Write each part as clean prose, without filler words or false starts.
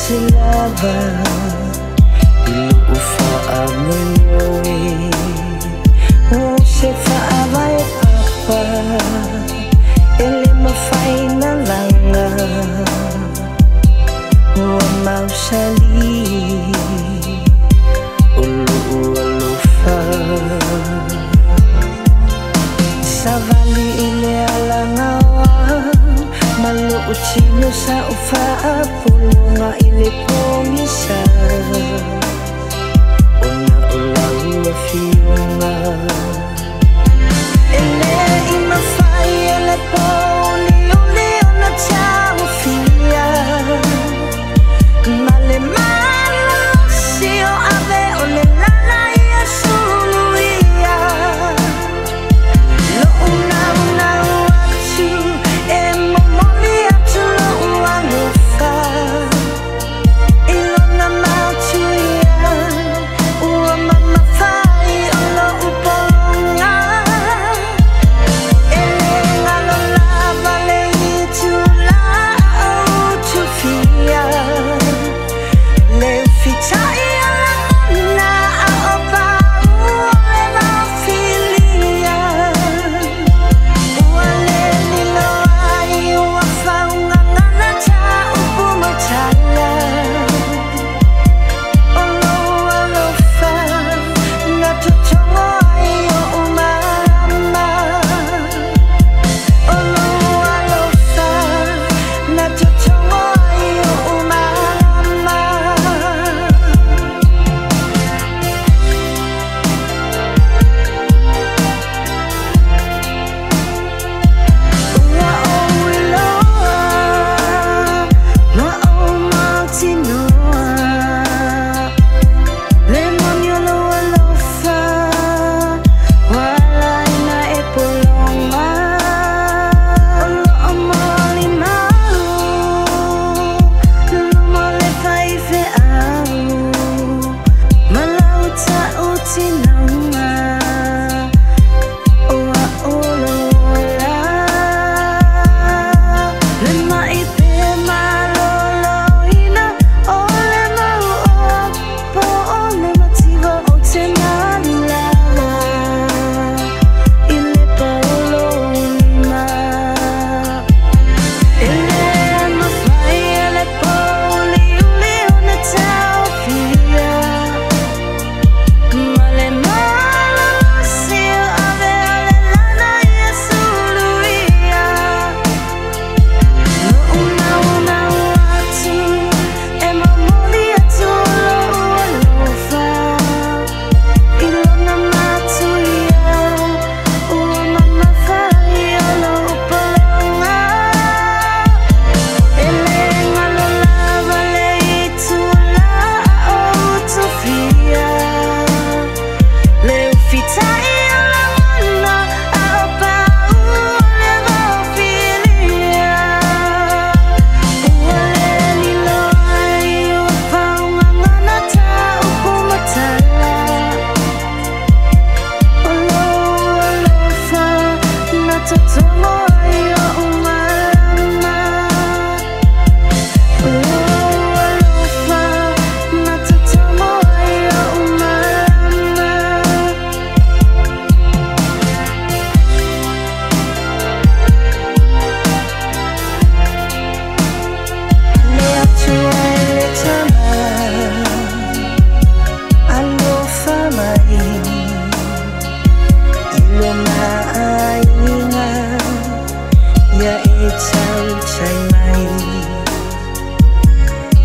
silaba ilu ufa amunyoe se fa avai papa ele mafai na langa wa mausali ulu alufa savali ile alangawa malu uchino sa ufa pulunga ile pomisa una ulau fiunga ele imafai ele poli uli una chau fia male malo sio ave ole lala ia suluia lo una watu e momoli atu lo ualufa ilona mautuia ua mama fai olo upolonga ele ngalo lava le itula autu fia le fitai na aopa ule na filia wale nilo ai wafaunga ngana ta upumatala olo alofa na tutongo ayo umarama olo alofa na tutongo ayo umarama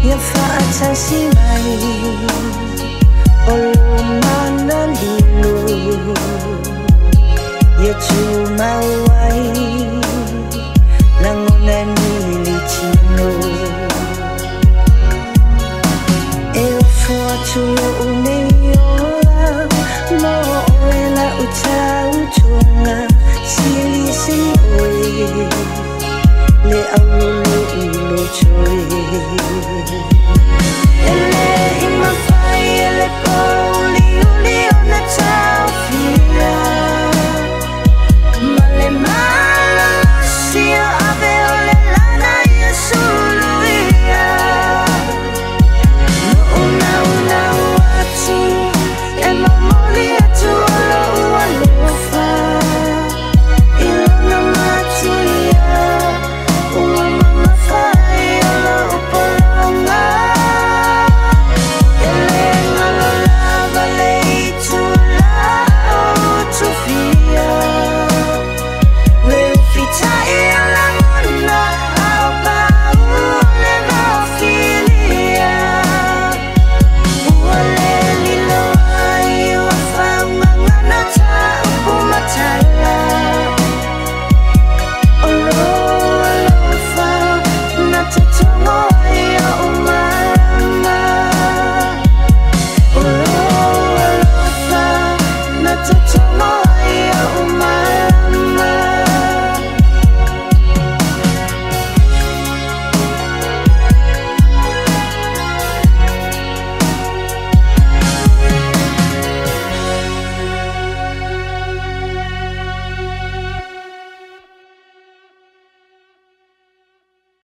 Ya fa atasi mai olu